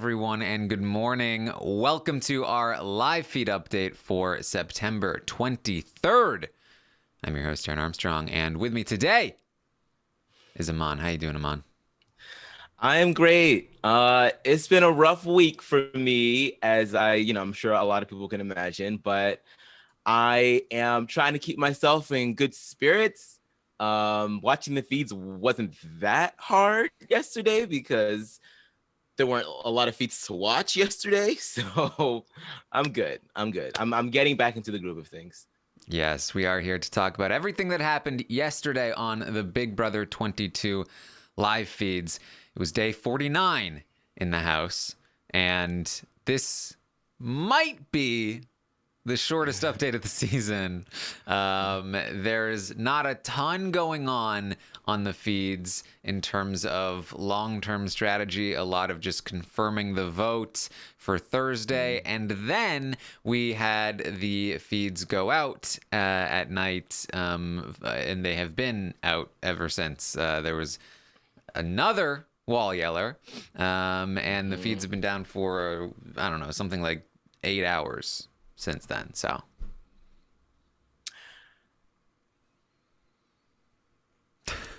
everyone, and good morning. Welcome to our live feed update for September 23rd. I'm your host, Aaron Armstrong, and with me today is Aman. How you doing, Aman? I am great. It's been a rough week for me, as I'm sure a lot of people can imagine, but I am trying to keep myself in good spirits. Watching the feeds wasn't that hard yesterday because there weren't a lot of feeds to watch yesterday. So I'm good. I'm getting back into the groove of things. Yes, we are here to talk about everything that happened yesterday on the Big Brother 22 live feeds. It was day 49 in the house, and this might be the shortest update of the season. There's not a ton going on the feeds in terms of long-term strategy, a lot of just confirming the votes for Thursday. And then we had the feeds go out at night, and they have been out ever since. There was another wall yeller, and the feeds have been down for, I don't know, something like 8 hours since then. So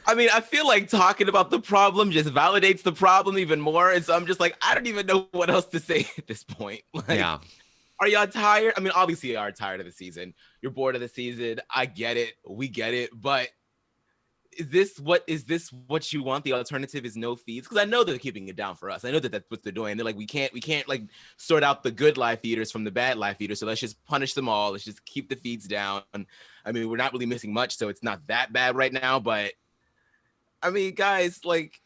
I mean, I feel like talking about the problem just validates the problem even more. And so I'm just like, I don't even know what else to say at this point. Like, yeah. are y'all tired? I mean, obviously you are tired of the season. You're bored of the season. I get it. We get it. But is this what you want? The alternative is no feeds? Because I know they're keeping it down for us. I know that that's what they're doing. They're like, we can't like sort out the good live feeders from the bad live feeders. So let's just punish them all. Let's just keep the feeds down. I mean, we're not really missing much, so it's not that bad right now. But I mean, guys, like,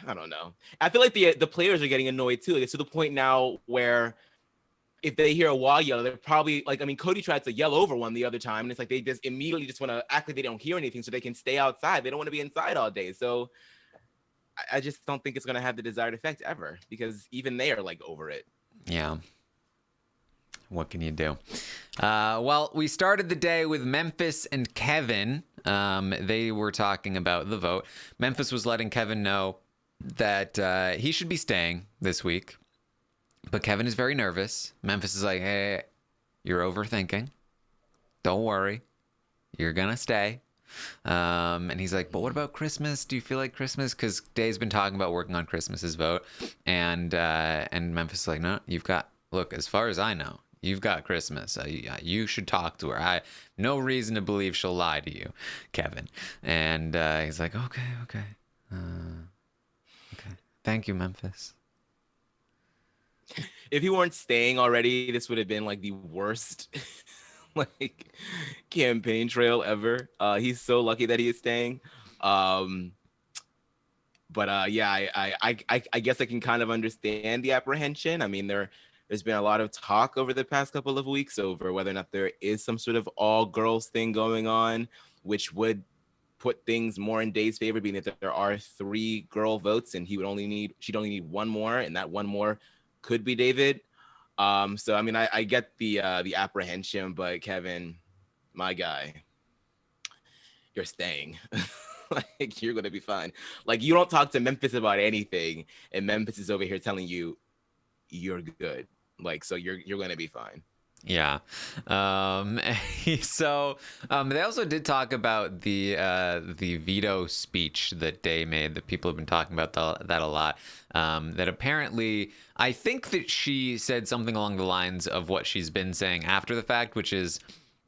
I don't know. I feel like the players are getting annoyed too. Like, it's to the point now where if they hear a wall yell, they're probably like, I mean, Cody tried to yell over one the other time, and it's like they just immediately just want to act like they don't hear anything so they can stay outside. They don't want to be inside all day. So I just don't think it's going to have the desired effect ever, because even they are like over it. Yeah. What can you do? Well, we started the day with Memphis and Kevin. They were talking about the vote. Memphis was letting Kevin know that he should be staying this week. But Kevin is very nervous. Memphis is like, hey, you're overthinking. Don't worry. You're going to stay. And he's like, but what about Christmas? Do you feel like Christmas? Because Day's been talking about working on Christmas's vote. And Memphis is like, no, look, as far as I know, you've got Christmas. You should talk to her. I have no reason to believe she'll lie to you, Kevin. And he's like, okay. Okay. Thank you, Memphis. If he weren't staying already, this would have been like the worst like campaign trail ever. He's so lucky that he is staying. Yeah, I guess I can kind of understand the apprehension. I mean, there's been a lot of talk over the past couple of weeks over whether or not there is some sort of all girls thing going on, which would put things more in Day's favor, being that there are 3 girl votes and she'd only need one more, and that one more could be David. So I mean, I get the apprehension, but Kevin, my guy, you're staying. Like, you're gonna be fine. Like, you don't talk to Memphis about anything, and Memphis is over here telling you you're good. Like, so you're gonna be fine. Yeah. They also did talk about the veto speech that Day made, that people have been talking about that a lot. That apparently, I think that she said something along the lines of what she's been saying after the fact, which is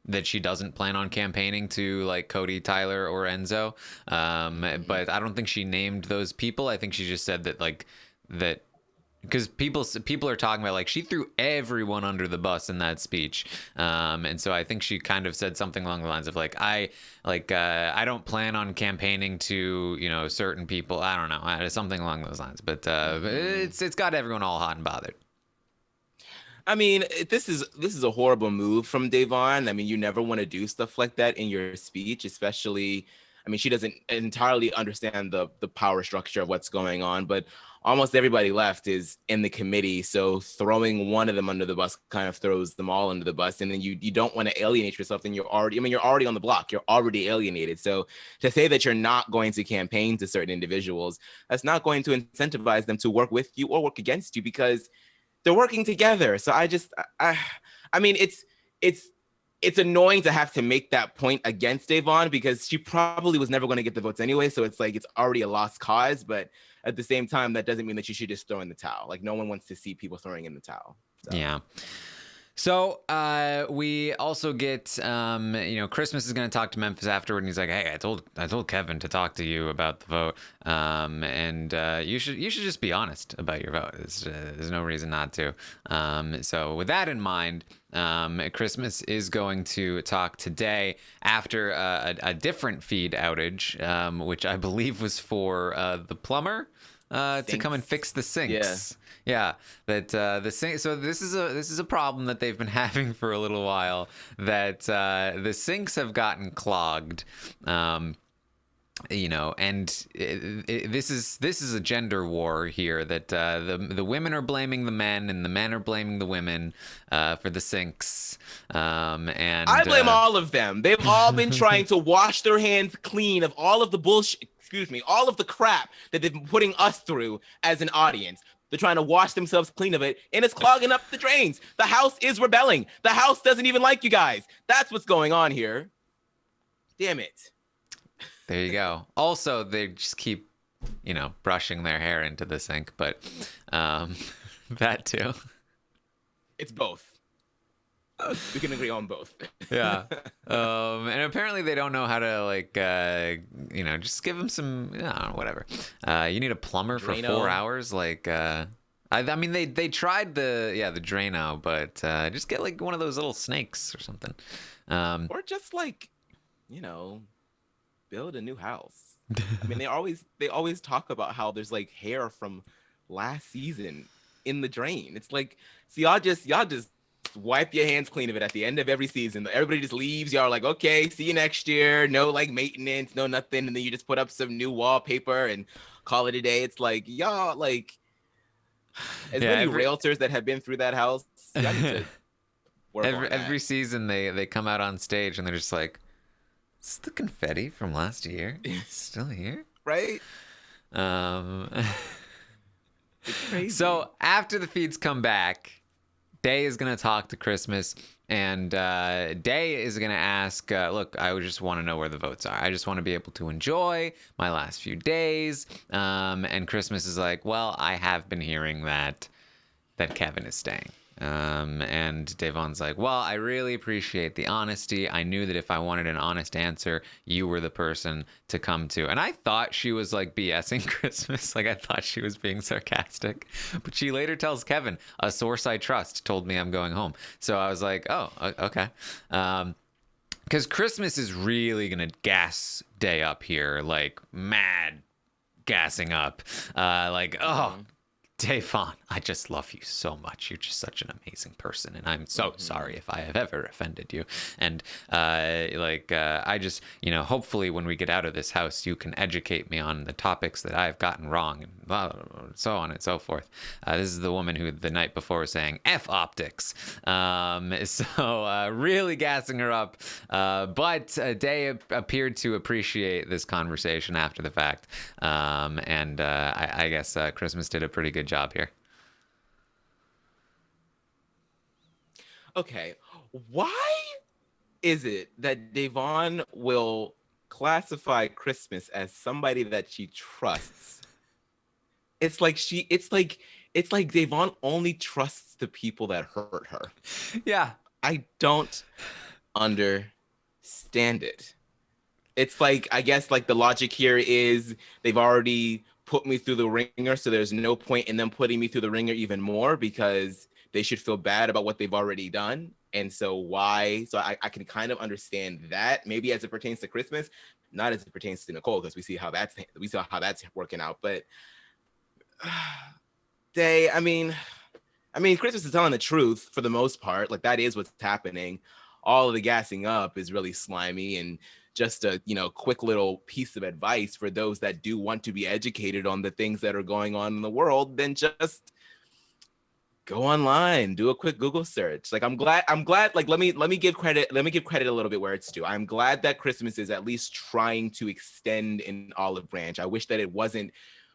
that she doesn't plan on campaigning to like Cody, Tyler, or Enzo. But I don't think she named those people. I think she just said that because people are talking about like she threw everyone under the bus in that speech, and so I think she kind of said something along the lines of like I don't plan on campaigning to certain people. I don't know, something along those lines. But it's got everyone all hot and bothered. I mean, this is a horrible move from Davon. I mean, you never want to do stuff like that in your speech, especially. I mean, she doesn't entirely understand the power structure of what's going on, but almost everybody left is in the committee. So throwing one of them under the bus kind of throws them all under the bus. And then you don't want to alienate yourself. Then you're already on the block. You're already alienated. So to say that you're not going to campaign to certain individuals, that's not going to incentivize them to work with you or work against you, because they're working together. So I mean, it's annoying to have to make that point against Davon, because she probably was never going to get the votes anyway. So it's like, it's already a lost cause. But at the same time, that doesn't mean that you should just throw in the towel. Like, no one wants to see people throwing in the towel. So. Yeah. So we also get, Christmas is going to talk to Memphis afterward, and he's like, "Hey, I told Kevin to talk to you about the vote, and you should just be honest about your vote. There's no reason not to." So with that in mind, Christmas is going to talk today after a different feed outage, which I believe was for the plumber to come and fix the sinks. Yeah, that the sink. So this is a problem that they've been having for a little while. That the sinks have gotten clogged. And this is a gender war here. That the women are blaming the men, and the men are blaming the women for the sinks. And I blame all of them. They've all been trying to wash their hands clean of all of the bullshit. Excuse me, all of the crap that they've been putting us through as an audience. They're trying to wash themselves clean of it, and it's clogging up the drains. The house is rebelling. The house doesn't even like you guys. That's what's going on here. Damn it. There you go. Also, they just keep, brushing their hair into the sink, but that too. It's both. We can agree on both. Yeah. And apparently they don't know how to just give them some, whatever. You need a plumber for Drano. 4 hours. I mean, they tried the Drano, but just get like one of those little snakes or something. Or just build a new house. I mean, they always talk about how there's like hair from last season in the drain. It's like, so y'all just wipe your hands clean of it at the end of every season. Everybody just leaves. Y'all are like, okay, see you next year. No like maintenance, no nothing. And then you just put up some new wallpaper and call it a day. It's like, y'all, like, as many realtors that have been through that house, y'all need to work on that. Every season they come out on stage and they're just like, is the confetti from last year still here? Right? It's crazy. So after the feeds come back, Day is going to talk to Christmas, and Day is going to ask, look, I just want to know where the votes are. I just want to be able to enjoy my last few days. And Christmas is like, well, I have been hearing that Kevin is staying. And Davon's like, well, I really appreciate the honesty. I knew that if I wanted an honest answer, you were the person to come to. And I thought she was like BSing Christmas. Like I thought she was being sarcastic. But she later tells Kevin, a source I trust told me I'm going home. So I was like, oh, okay. Because Christmas is really going to gas Day up here, like mad gassing up. Davon, I just love you so much. You're just such an amazing person, and I'm so sorry if I have ever offended you. And I just, hopefully when we get out of this house, you can educate me on the topics that I've gotten wrong, and blah, blah, blah, so on and so forth. This is the woman who the night before was saying F optics. So really gassing her up. But Day appeared to appreciate this conversation after the fact. And I guess Christmas did a pretty good job here. Okay, why is it that Davon will classify Christmas as somebody that she trusts? It's like Davon only trusts the people that hurt her. Yeah. I don't understand it. It's like, I guess like the logic here is they've already put me through the ringer, so there's no point in them putting me through the ringer even more, because they should feel bad about what they've already done. And so why? So I can kind of understand that, maybe as it pertains to Christmas, not as it pertains to Nicole, because we see how that's working out. But I mean, Christmas is telling the truth for the most part. Like that is what's happening. all of the gassing up is really slimy. And just a, quick little piece of advice for those that do want to be educated on the things that are going on in the world, then just go online, do a quick Google search. Like, I'm glad, like, let me give credit a little bit where it's due. I'm glad that Christmas is at least trying to extend an olive branch. I wish that it wasn't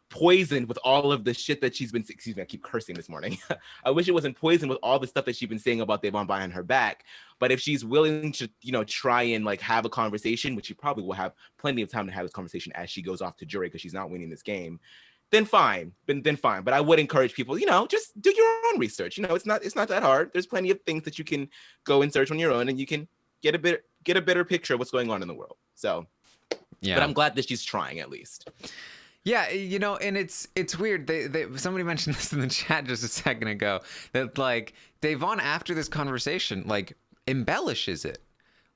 poisoned with all of the shit that she's been, excuse me, I keep cursing this morning. I wish it wasn't poisoned with all the stuff that she's been saying about Devon behind her back. But if she's willing to, try and like have a conversation, which she probably will have plenty of time to have this conversation as she goes off to jury because she's not winning this game, then fine. But I would encourage people, just do your own research. It's not that hard. There's plenty of things that you can go and search on your own, and you can get a better picture of what's going on in the world. So, yeah. But I'm glad that she's trying at least. Yeah, and it's weird. Somebody mentioned this in the chat just a second ago that like Devon after this conversation like embellishes it.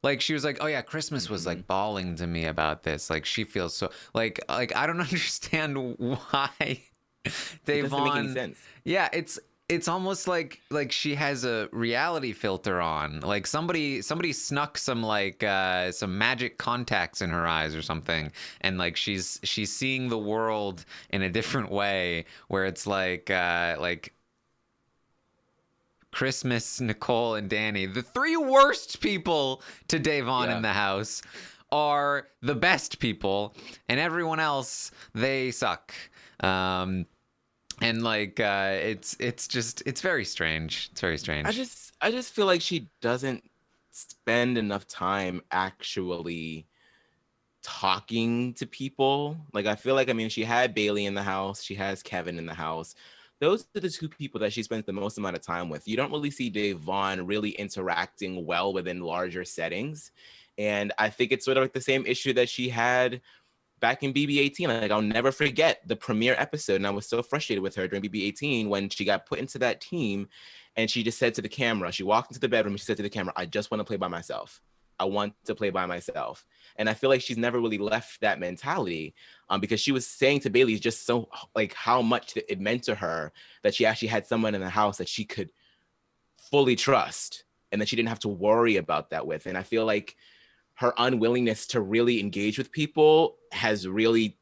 Like she was like, "Oh yeah, Christmas was like bawling to me about this. Like she feels so like I don't understand why Devon." It doesn't make any sense. Yeah, it's almost like she has a reality filter on. Like somebody snuck some like some magic contacts in her eyes or something, and like she's seeing the world in a different way where it's like Christmas, Nicole, and Danny, the three worst people to Devon in the house, are the best people, and everyone else, they suck. And like it's very strange. It's very strange. I just feel like she doesn't spend enough time actually talking to people. Like I feel like, I mean, she had Bailey in the house, she has Kevin in the house. Those are the two people that she spends the most amount of time with. You don't really see Devon really interacting well within larger settings. And I think it's sort of like the same issue that she had back in BB18. Like I'll never forget the premiere episode. And I was so frustrated with her during BB18 when she got put into that team and she just said to the camera, she walked into the bedroom and she said to the camera, "I just want to play by myself. I want to play by myself." And I feel like she's never really left that mentality because she was saying to Bailey just so like how much it meant to her that she actually had someone in the house that she could fully trust and that she didn't have to worry about that with. And I feel like her unwillingness to really engage with people has really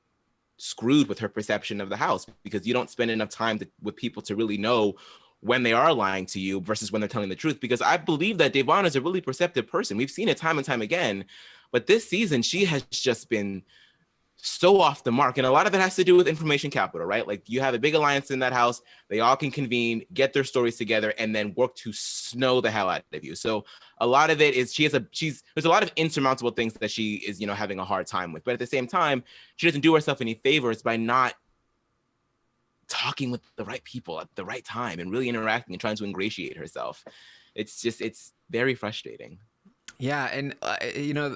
screwed with her perception of the house because you don't spend enough time with people to really know when they are lying to you versus when they're telling the truth. Because I believe that Devon is a really perceptive person. We've seen it time and time again, but this season she has just been so off the mark. And a lot of it has to do with information capital, right? Like you have a big alliance in that house. They all can convene, get their stories together, and then work to snow the hell out of you. So a lot of it is there's a lot of insurmountable things that she is, having a hard time with. But at the same time, she doesn't do herself any favors by not talking with the right people at the right time and really interacting and trying to ingratiate herself. It's very frustrating. Yeah. And,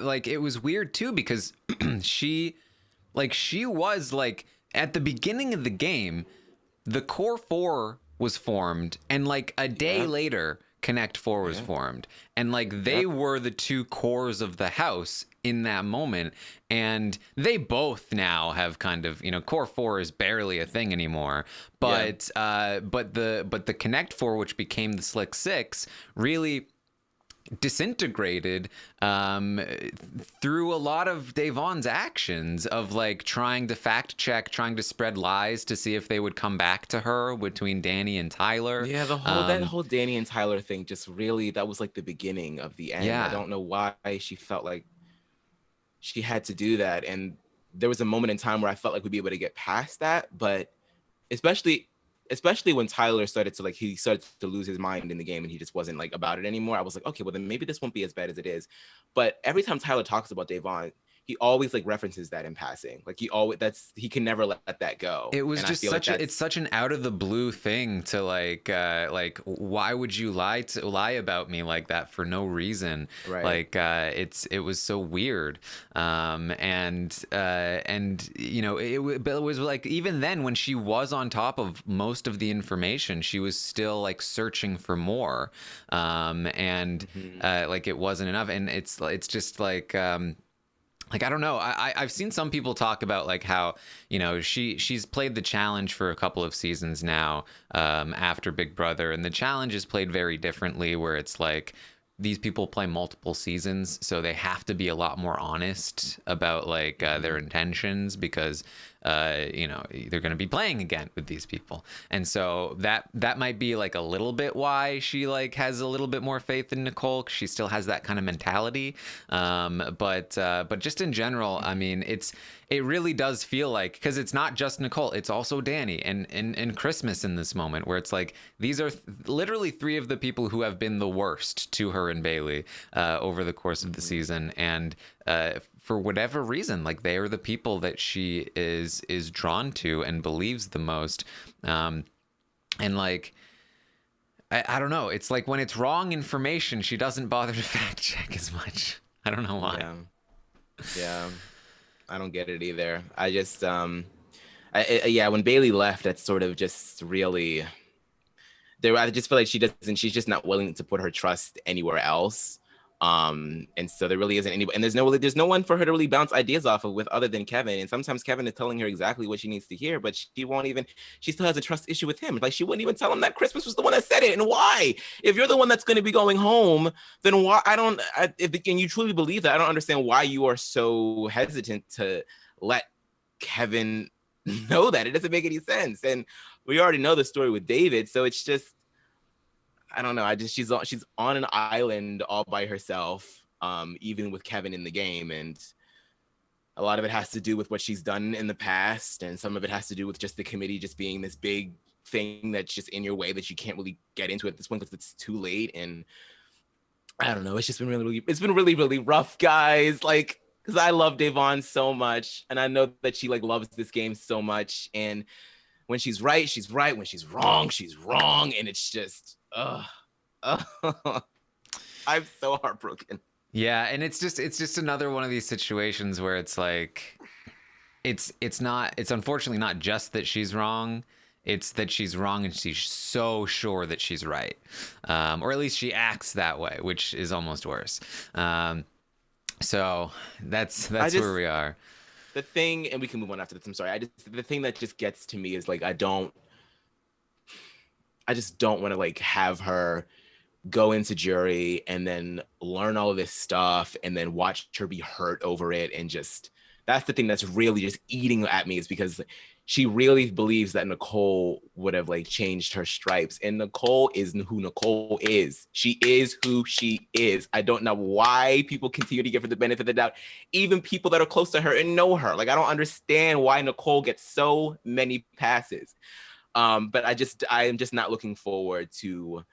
like it was weird too, because she was like at the beginning of the game, the core 4 was formed, and like a day later, Connect 4 was formed, and like they were the two cores of the house in that moment, and they both now have kind of core 4 is barely a thing anymore, but the Connect 4, which became the Slick 6, really disintegrated through a lot of Devon's actions of like trying to fact check, trying to spread lies to see if they would come back to her between Danny and Tyler. Yeah, that whole Danny and Tyler thing just really, that was like the beginning of the end. I don't know why she felt like she had to do that. And there was a moment in time where I felt like we'd be able to get past that, but especially when Tyler started to lose his mind in the game and he just wasn't like about it anymore. I was like, okay, well then maybe this won't be as bad as it is. But every time Tyler talks about Devon, he always like references that in passing. Like he can never let that go. It was just it's such an out of the blue thing to like why would you lie about me like that for no reason? Right. Like it was so weird. But it was like even then when she was on top of most of the information, she was still like searching for more. Like it wasn't enough, and it's just like I don't know. I've seen some people talk about like how she's played the challenge for a couple of seasons now after Big Brother, and the challenge is played very differently, where it's like these people play multiple seasons, so they have to be a lot more honest about like their intentions, because you know, they're going to be playing again with these people. And so that might be like a little bit why she like has a little bit more faith in Nicole, 'cause she still has that kind of mentality. But just in general, I mean, it really does feel like, because it's not just Nicole, it's also Danny and Christmas in this moment, where it's like these are literally three of the people who have been the worst to her and Bailey over the course of the season. And for whatever reason, like, they are the people that she is drawn to and believes the most. And like, I don't know, it's like when it's wrong information, she doesn't bother to fact check as much. I don't know why. Yeah. I don't get it either. I just yeah, when Bailey left, that's sort of just really there. I just feel like she's just not willing to put her trust anywhere else. And so there really isn't any, and there's no one for her to really bounce ideas off of with other than Kevin. And sometimes Kevin is telling her exactly what she needs to hear, but she still has a trust issue with him. Like, she wouldn't even tell him that Christmas was the one that said it. And why? If you're the one that's going to be going home, then why? And you truly believe that, I don't understand why you are so hesitant to let Kevin know that. It doesn't make any sense. And we already know the story with David. So it's just, I don't know. She's on an island all by herself, even with Kevin in the game. And a lot of it has to do with what she's done in the past. And some of it has to do with just the committee just being this big thing that's just in your way that you can't really get into at this point because it's too late. And I don't know. It's just been really rough, guys. Like, because I love Devon so much. And I know that she like loves this game so much. And when she's right, she's right. When she's wrong, she's wrong. And it's just, I'm so heartbroken. Yeah, and it's just another one of these situations where it's like, it's unfortunately not just that she's wrong, it's that she's wrong and she's so sure that she's right, or at least she acts that way, which is almost worse. So that's where we are. The thing, and we can move on after this, I'm sorry, the thing that just gets to me is like, I just don't want to like have her go into jury and then learn all of this stuff and then watch her be hurt over it. And just, that's the thing that's really just eating at me, is because she really believes that Nicole would have like changed her stripes. And Nicole is who Nicole is. She is who she is. I don't know why people continue to give her the benefit of the doubt, even people that are close to her and know her. Like, I don't understand why Nicole gets so many passes. But I am just not looking forward to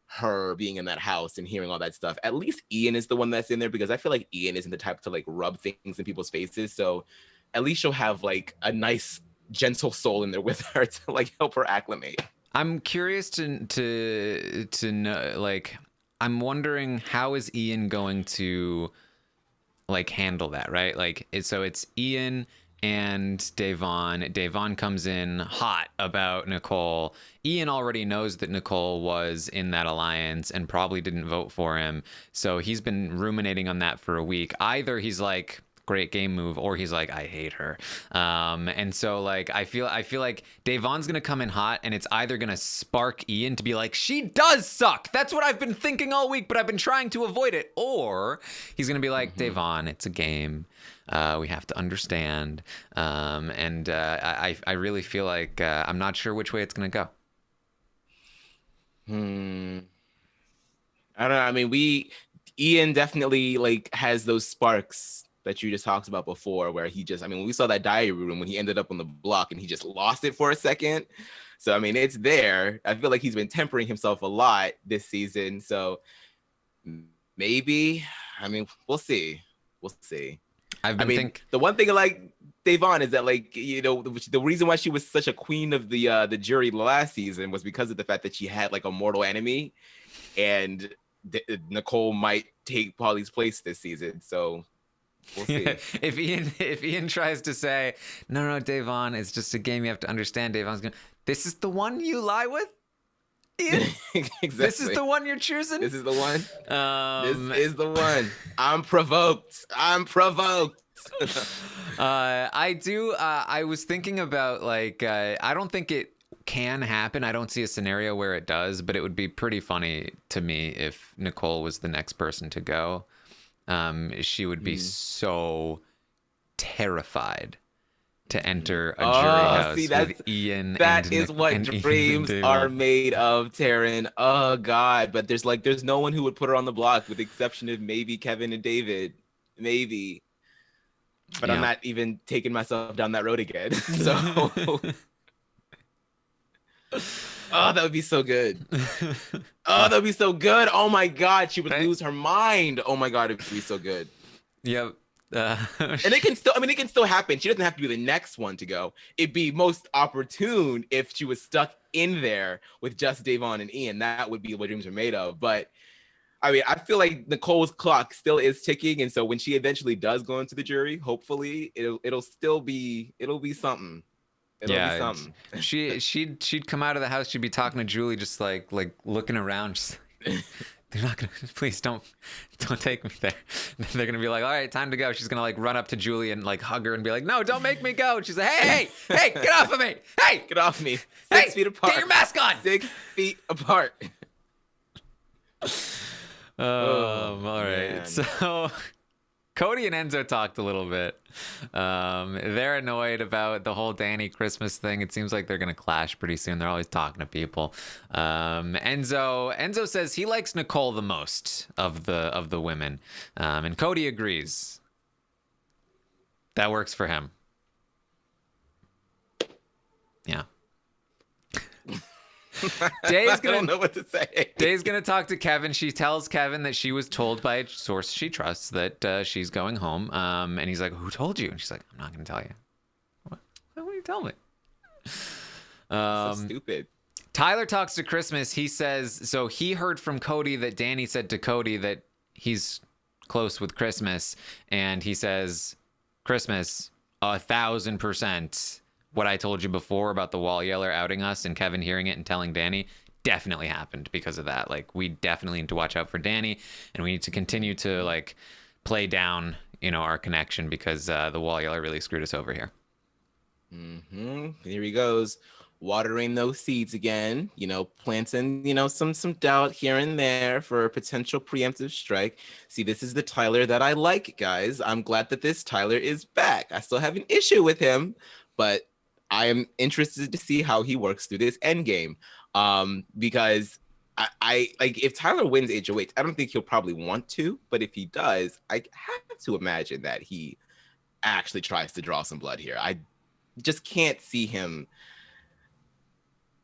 her being in that house and hearing all that stuff. At least Ian is the one that's in there, because I feel like Ian isn't the type to like rub things in people's faces. So at least she'll have like a nice, gentle soul in there with her to like help her acclimate. I'm curious to know, like, I'm wondering, how is Ian going to like handle that, right? Like, so it's Ian and Devon. Devon comes in hot about Nicole. Ian already knows that Nicole was in that alliance and probably didn't vote for him. So he's been ruminating on that for a week. Either he's like, great game move, or he's like, I hate her. And so like, I feel like Devon's gonna come in hot, and it's either gonna spark Ian to be like, she does suck, that's what I've been thinking all week, but I've been trying to avoid it, or he's gonna be like, Devon, it's a game, we have to understand. I really feel like I'm not sure which way it's gonna go. I don't know. I mean, Ian definitely like has those sparks that you just talked about before, where he just, I mean, when we saw that diary room when he ended up on the block and he just lost it for a second. So, I mean, it's there. I feel like he's been tempering himself a lot this season. So maybe, I mean, we'll see. The one thing I like Devon is that, like, you know, the reason why she was such a queen of the jury last season was because of the fact that she had like a mortal enemy, and Nicole might take Polly's place this season. So we'll see. If Ian tries to say, no, Devon, it's just a game, you have to understand, Devon's going, this is the one you lie with? Ian? Exactly. This is the one you're choosing? This is the one. This is the one. I'm provoked. I was thinking about, like, I don't think it can happen. I don't see a scenario where it does, but it would be pretty funny to me if Nicole was the next person to go. She would be so terrified to enter a jury house with Ian. That is what dreams are made of, Taryn. Oh God, but there's no one who would put her on the block, with the exception of maybe Kevin and David, maybe. But I'm not even taking myself down that road again. So, oh, that would be so good. Oh, that would be so good. Oh my God, she would lose her mind. Oh my God, it would be so good. Yep. And it can still happen. She doesn't have to be the next one to go. It'd be most opportune if she was stuck in there with just Davon and Ian. That would be what dreams are made of. But I mean, I feel like Nicole's clock still is ticking, and so when she eventually does go into the jury, hopefully it'll be something. It'll be something. She'd come out of the house. She'd be talking to Julie, just like looking around. Just like, they're not gonna. Please don't take me there. They're gonna be like, all right, time to go. She's gonna like run up to Julie and like hug her and be like, no, don't make me go. And she's like, hey, get off of me. Hey, get off me. 6 feet apart. Get your mask on. 6 feet apart. All right. Man. So Cody and Enzo talked a little bit. They're annoyed about the whole Danny Christmas thing. It seems like they're gonna clash pretty soon. They're always talking to people. Enzo says he likes Nicole the most of the women, and Cody agrees. That works for him. Yeah. I don't know what to say. Day's gonna talk to Kevin. She tells Kevin that she was told by a source she trusts that she's going home. And he's like, "Who told you?" And she's like, "I'm not gonna tell you." What do you tell me? So stupid. Tyler talks to Christmas. He says, so he heard from Cody that Danny said to Cody that he's close with Christmas, and he says, "Christmas, 1,000%. What I told you before about the wall yeller outing us and Kevin hearing it and telling Danny definitely happened because of that. Like, we definitely need to watch out for Danny, and we need to continue to like play down, our connection, because the wall yeller really screwed us over here." Here he goes, watering those seeds again, planting, some doubt here and there for a potential preemptive strike. See, this is the Tyler that I like, guys. I'm glad that this Tyler is back. I still have an issue with him, but I am interested to see how he works through this end game. Because I like, if Tyler wins HOH, I don't think he'll probably want to, but if he does, I have to imagine that he actually tries to draw some blood here. I just can't see him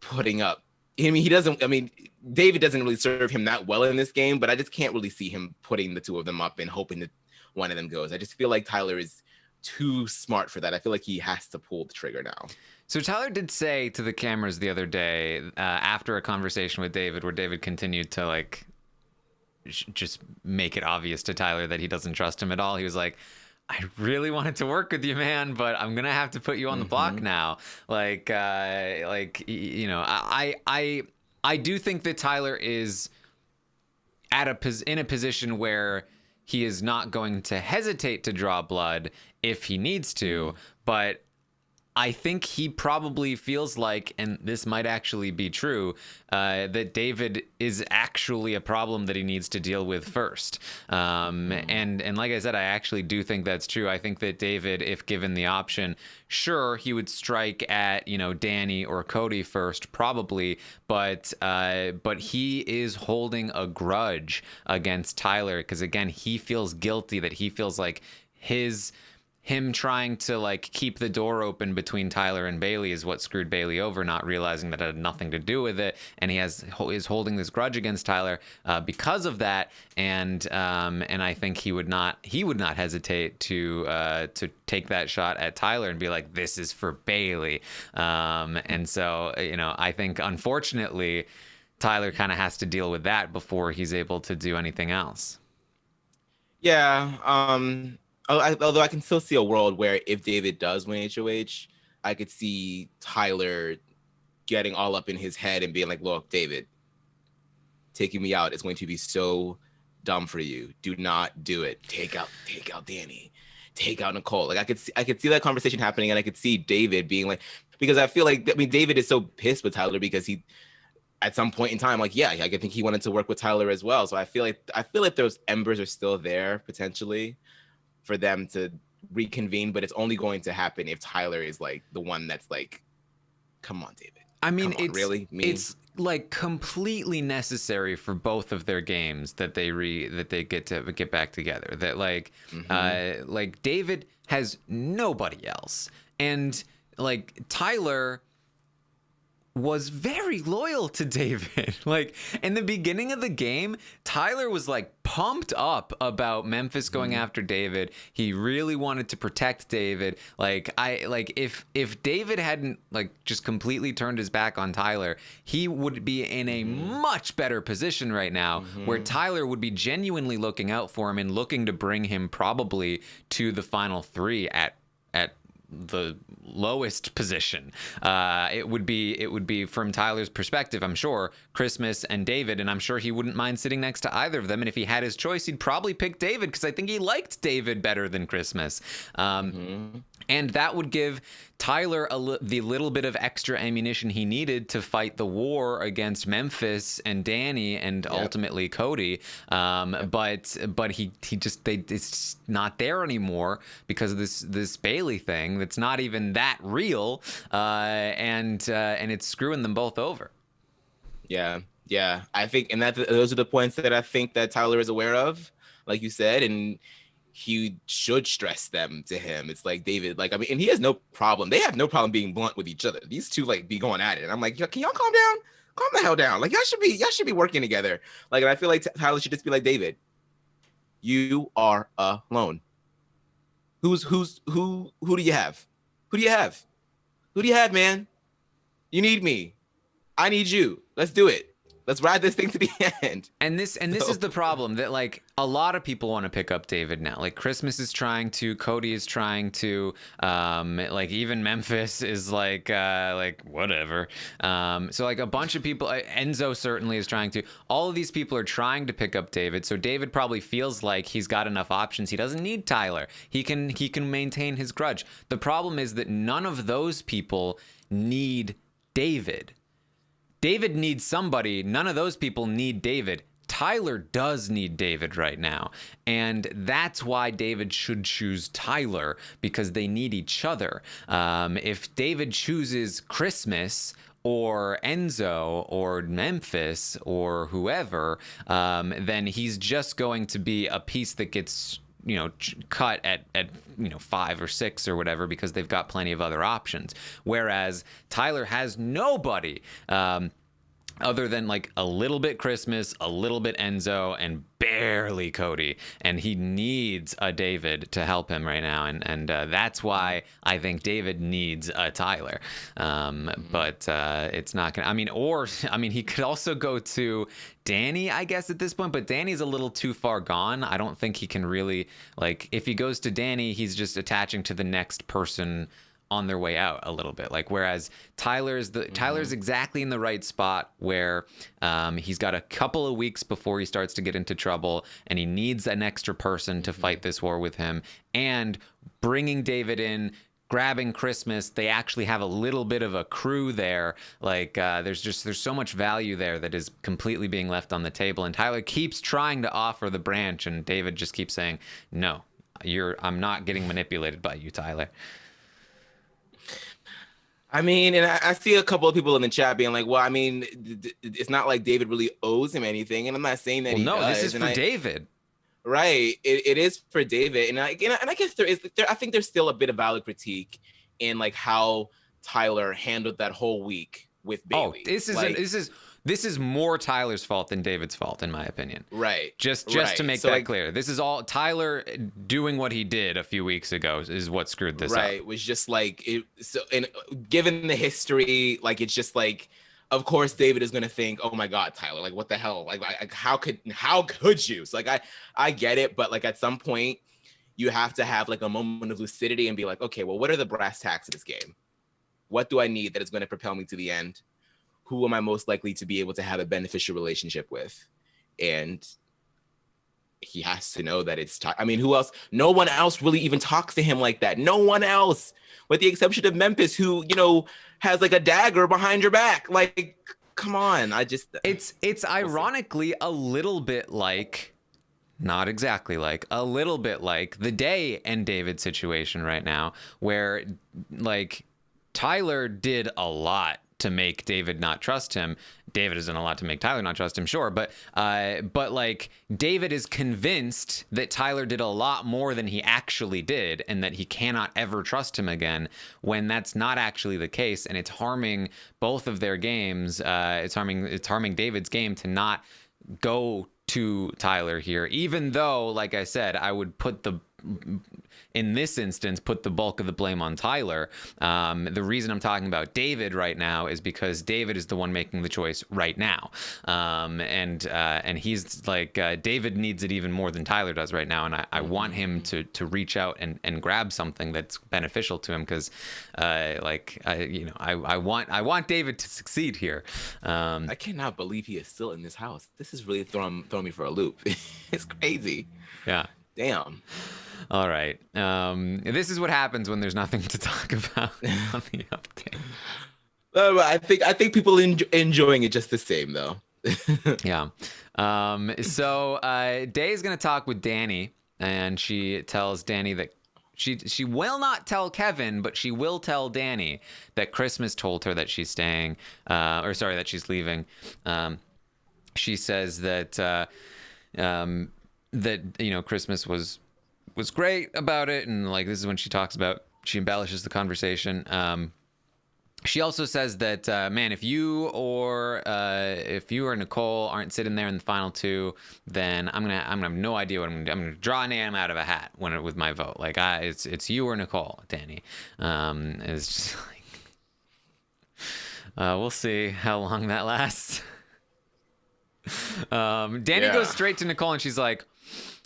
putting up. David doesn't really serve him that well in this game, but I just can't really see him putting the two of them up and hoping that one of them goes. I just feel like Tyler is too smart for that. I feel like he has to pull the trigger now. So Tyler did say to the cameras the other day, after a conversation with David, where David continued to like just make it obvious to Tyler that he doesn't trust him at all. He was like, "I really wanted to work with you, man, but I'm gonna have to put you on the block now." I do think that Tyler is in a position where he is not going to hesitate to draw blood if he needs to, but I think he probably feels like, and this might actually be true, that David is actually a problem that he needs to deal with first. And like I said, I actually do think that's true. I think that David, if given the option, sure, he would strike at, Danny or Cody first, probably, but he is holding a grudge against Tyler because, again, he feels guilty, that he feels like him trying to like keep the door open between Tyler and Bailey is what screwed Bailey over, not realizing that it had nothing to do with it, and he is holding this grudge against Tyler because of that, and I think he would not hesitate to take that shot at Tyler and be like, "This is for Bailey," and so I think unfortunately Tyler kind of has to deal with that before he's able to do anything else. Yeah. Although I can still see a world where if David does win HOH, I could see Tyler getting all up in his head and being like, "Look, David, taking me out is going to be so dumb for you. Do not do it. Take out Danny. Take out Nicole." Like I could see that conversation happening, and I could see David being like, because I feel like, I mean, David is so pissed with Tyler because he, at some point in time, like, yeah, I think he wanted to work with Tyler as well. So I feel like those embers are still there potentially for them to reconvene, but it's only going to happen if Tyler is like the one that's like, come on, David. I mean, Come on, really? Me? it's like completely necessary for both of their games that they get back together. That like David has nobody else, and like Tyler was very loyal to David. Like in the beginning of the game, Tyler was like pumped up about Memphis going after David. He really wanted to protect David. If David hadn't like just completely turned his back on Tyler, he would be in a much better position right now, where Tyler would be genuinely looking out for him and looking to bring him probably to the final three at the lowest position. It would be from Tyler's perspective, I'm sure, Christmas and David, and I'm sure he wouldn't mind sitting next to either of them. And if he had his choice, he'd probably pick David, because I think he liked David better than Christmas. And that would give Tyler the little bit of extra ammunition he needed to fight the war against Memphis and Danny and ultimately Cody. But it's not there anymore because of this Bailey thing that's not even that real, and it's screwing them both over. Yeah, I think, and those are the points that I think that Tyler is aware of, like you said, and he should stress them to him. It's like, David, like, I mean, and he has no problem. They have no problem being blunt with each other. These two like be going at it. And I'm like, can y'all calm down? Calm the hell down. Like, y'all should be working together. Like, and I feel like Tyler should just be like, David, you are alone. Who do you have? Who do you have? Who do you have, man? You need me. I need you. Let's do it. Let's ride this thing to the end. And this is the problem, that like a lot of people want to pick up David now. Like Christmas is trying to, Cody is trying to, like even Memphis is like whatever. So like a bunch of people, Enzo certainly is trying to. All of these people are trying to pick up David. So David probably feels like he's got enough options. He doesn't need Tyler. He can maintain his grudge. The problem is that none of those people need David. David needs somebody. None of those people need David. Tyler does need David right now. And that's why David should choose Tyler, because they need each other. If David chooses Christmas or Enzo or Memphis or whoever, then he's just going to be a piece that gets cut at 5 or 6 or whatever, because they've got plenty of other options. Whereas Tyler has nobody other than like a little bit Christmas, a little bit Enzo, and barely Cody. And he needs a David to help him right now. And that's why I think David needs a Tyler. But it's not going to, he could also go to Danny, I guess, at this point, but Danny's a little too far gone. I don't think he can really, like, if he goes to Danny, he's just attaching to the next person on their way out a little bit. Like, whereas Tyler's exactly in the right spot where he's got a couple of weeks before he starts to get into trouble, and he needs an extra person to fight this war with him. And bringing David in, grabbing Christmas, they actually have a little bit of a crew there. Like there's so much value there that is completely being left on the table. And Tyler keeps trying to offer the branch, and David just keeps saying, no, I'm not getting manipulated by you, Tyler. I mean, and I see a couple of people in the chat being like, well, I mean, it's not like David really owes him anything. And I'm not saying that he does. No, this is for David. Right. It is for David. And I guess I think there's still a bit of valid critique in like how Tyler handled that whole week with Bailey. Oh, this is more Tyler's fault than David's fault, in my opinion. Right. Just to make that clear. This is all Tyler doing what he did a few weeks ago is what screwed this up. Right. It was just like and given the history, like it's just like, of course David is gonna think, oh my God, Tyler, like what the hell? Like how could you? So like I get it, but like at some point you have to have like a moment of lucidity and be like, okay, well, what are the brass tacks of this game? What do I need that is gonna propel me to the end? Who am I most likely to be able to have a beneficial relationship with? And he has to know that it's I mean, who else? No one else really even talks to him like that. No one else, with the exception of Memphis, who, you know, has like a dagger behind your back. Like, come on. It's ironically a little bit like, not exactly like, a little bit like the Day and David situation right now, where like Tyler did a lot to make David not trust him. David has done a lot to make Tyler not trust him, sure, but like David is convinced that Tyler did a lot more than he actually did, and that he cannot ever trust him again, when that's not actually the case, and it's harming both of their games. It's harming David's game to not go to Tyler here, even though, like I said, I would in this instance, put the bulk of the blame on Tyler. The reason I'm talking about David right now is because David is the one making the choice right now. And he's like, David needs it even more than Tyler does right now. And I want him to reach out and grab something that's beneficial to him, because I want David to succeed here. I cannot believe he is still in this house. This is really throwing me for a loop. It's crazy. Yeah. Damn. All right. This is what happens when there's nothing to talk about on the update. I think people enjoying it just the same, though. Yeah. So Day is going to talk with Danny, and she tells Danny that she will not tell Kevin, but she will tell Danny that Christmas told her that she's staying, that she's leaving. She says that Christmas was great about it, and like this is when she embellishes the conversation. She also says that man, if you or Nicole aren't sitting there in the final two, then I'm gonna have no idea what I'm gonna draw a name out of a hat with my vote. Like it's you or Nicole, Danny. It's just like we'll see how long that lasts. Danny goes straight to Nicole, and she's like,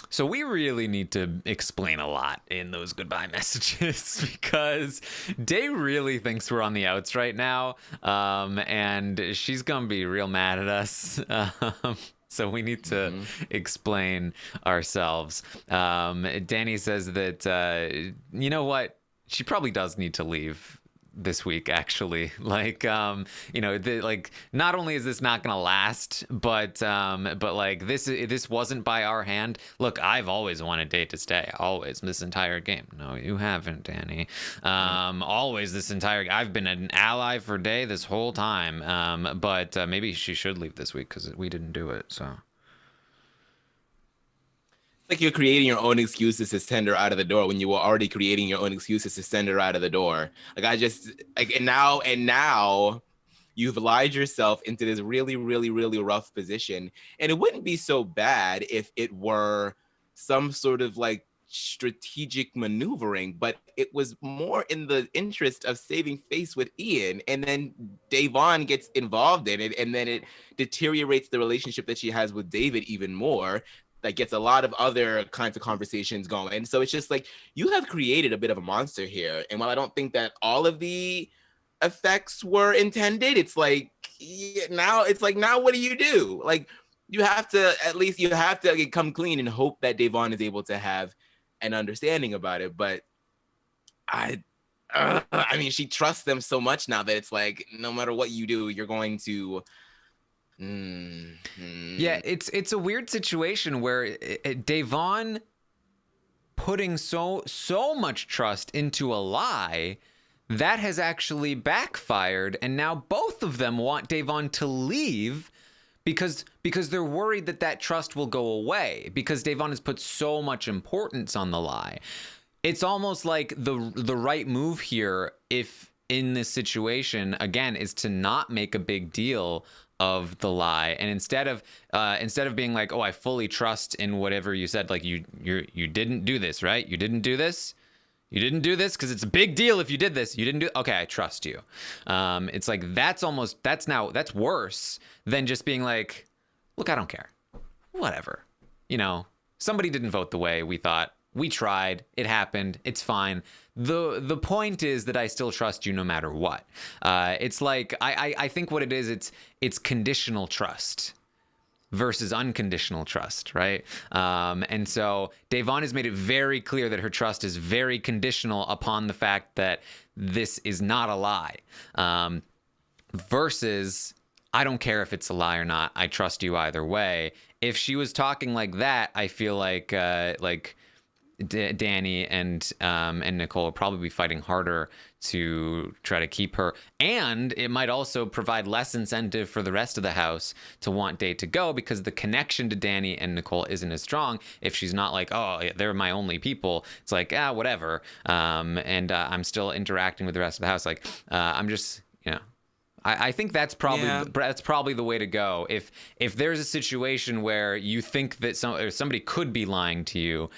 so we really need to explain a lot in those goodbye messages, because Day really thinks we're on the outs right now, and she's gonna be real mad at us. So we need to explain ourselves. Danny says that you know what, she probably does need to leave this week, actually. Like not only is this not gonna last, but like this wasn't by our hand. Look, I've always wanted Day to stay, always, this entire game. No, you haven't, Danny. Always, I've been an ally for Day this whole time, but maybe she should leave this week because we didn't do it. So like you're creating your own excuses to send her out of the door when you were already creating your own excuses to send her out of the door. And now you've lied yourself into this really, really, really rough position. And it wouldn't be so bad if it were some sort of like strategic maneuvering, but it was more in the interest of saving face with Ian. And then Davon gets involved in it, and then it deteriorates the relationship that she has with David even more. That gets a lot of other kinds of conversations going. So it's just like, you have created a bit of a monster here. And while I don't think that all of the effects were intended, it's like, now what do you do? Like, you have to come clean and hope that Davon is able to have an understanding about it. But I mean, she trusts them so much now that it's like, no matter what you do, you're going to... Yeah, it's a weird situation where Davon putting so much trust into a lie that has actually backfired, and now both of them want Davon to leave because they're worried that trust will go away, because Davon has put so much importance on the lie. It's almost like the right move here, if in this situation again, is to not make a big deal of the lie, and instead of being like, oh, I fully trust in whatever you said, like you didn't do this, right? You didn't do this because it's a big deal if you did this. You didn't do, okay, I trust you. It's like that's worse than just being like, look, I don't care, whatever, somebody didn't vote the way we thought. We tried. It happened. It's fine. The point is that I still trust you no matter what. It's like, I think what it is, it's conditional trust. versus unconditional trust, right? And so Davon has made it very clear that her trust is very conditional upon the fact that this is not a lie. Versus, I don't care if it's a lie or not. I trust you either way. If she was talking like that, I feel like Danny and Nicole will probably be fighting harder to try to keep her, and it might also provide less incentive for the rest of the house to want Day to go, because the connection to Danny and Nicole isn't as strong. If she's not like, oh, they're my only people, it's like, whatever, and I'm still interacting with the rest of the house. Like, I'm just, I think that's probably the way to go. If there's a situation where you think that somebody could be lying to you,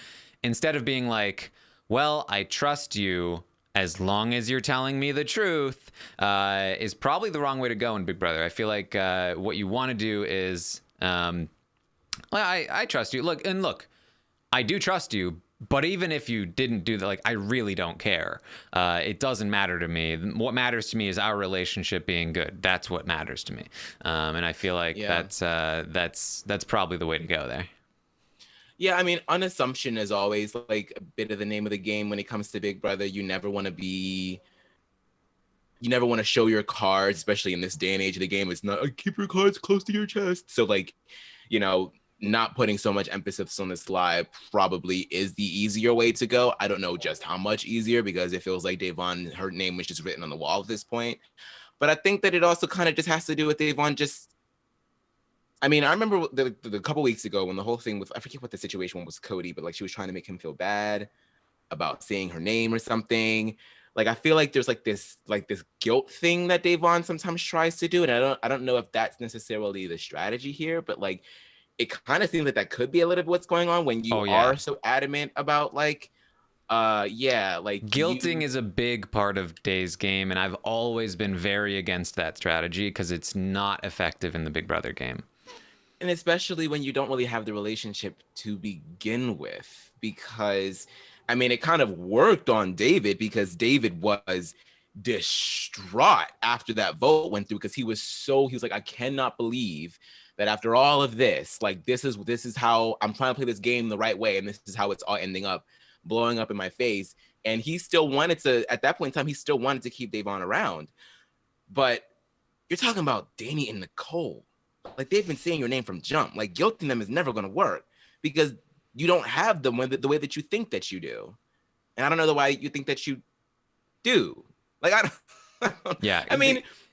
instead of being like, well, I trust you as long as you're telling me the truth, is probably the wrong way to go in Big Brother. I feel like what you want to do is, I trust you. Look, I do trust you, but even if you didn't do that, like, I really don't care. It doesn't matter to me. What matters to me is our relationship being good. That's what matters to me. And I feel like that's probably the way to go there. Yeah, I mean, unassumption is always like a bit of the name of the game when it comes to Big Brother. You never want to show your cards, especially in this day and age of the game. It's not, keep your cards close to your chest. So like, not putting so much emphasis on this lie probably is the easier way to go. I don't know just how much easier, because it feels like Davon, her name was just written on the wall at this point. But I think that it also kind of just has to do with Davon just, I mean, I remember the couple weeks ago when the whole thing with, I forget what the situation was, Cody, but like she was trying to make him feel bad about saying her name or something. Like, I feel like there's this guilt thing that Davon sometimes tries to do. And I don't know if that's necessarily the strategy here, but like, it kind of seems like that could be a little bit what's going on when you are so adamant about like, guilting is a big part of Day's game. And I've always been very against that strategy because it's not effective in the Big Brother game. And especially when you don't really have the relationship to begin with, because, I mean, it kind of worked on David, because David was distraught after that vote went through, because he was like, I cannot believe that after all of this, like, this is how I'm trying to play this game the right way, and this is how it's all ending up blowing up in my face. And he still wanted to, at that point in time, he still wanted to keep Davon around. But you're talking about Danny and Nicole. Like, they've been saying your name from jump. Like, guilting them is never going to work, because you don't have them the way that you think that you do. And I don't know why you think that you do. Like, I don't. Yeah. I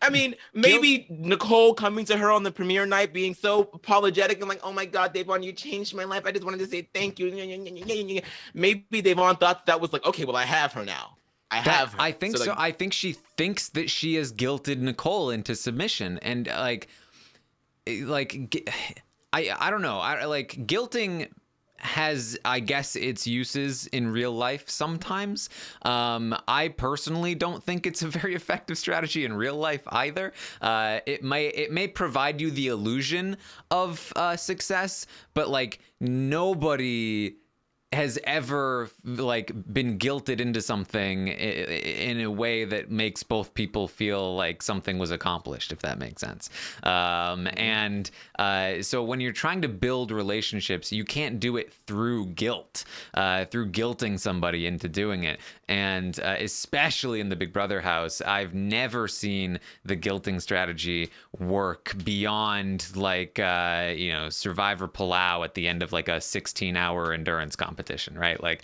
mean, maybe Nicole coming to her on the premiere night being so apologetic and like, oh my God, Davon, you changed my life. I just wanted to say thank you. Maybe Davon thought that was like, okay, well, I have her now. I have her. I think so. I think she thinks that she has guilted Nicole into submission. And I don't know. Guilting has, I guess, its uses in real life sometimes. I personally don't think it's a very effective strategy in real life either. It may provide you the illusion of success, but like, nobody has ever been guilted into something in a way that makes both people feel like something was accomplished, if that makes sense. And so when you're trying to build relationships, you can't do it through guilt, through guilting somebody into doing it. And especially in the Big Brother house, I've never seen the guilting strategy work beyond Survivor Palau at the end of like a 16-hour endurance competition, right? Like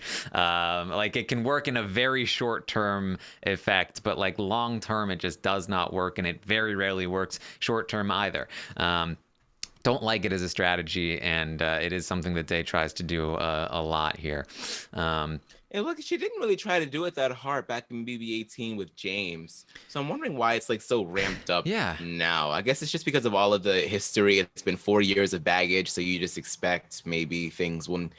it can work in a very short-term effect, but like long-term, it just does not work, and it very rarely works short-term either. Don't like it as a strategy, and it is something that Day tries to do a lot here. And look, she didn't really try to do it that hard back in BB18 with James. So I'm wondering why it's like so ramped up now. I guess it's just because of all of the history. It's been 4 years of baggage, so you just expect maybe things wouldn't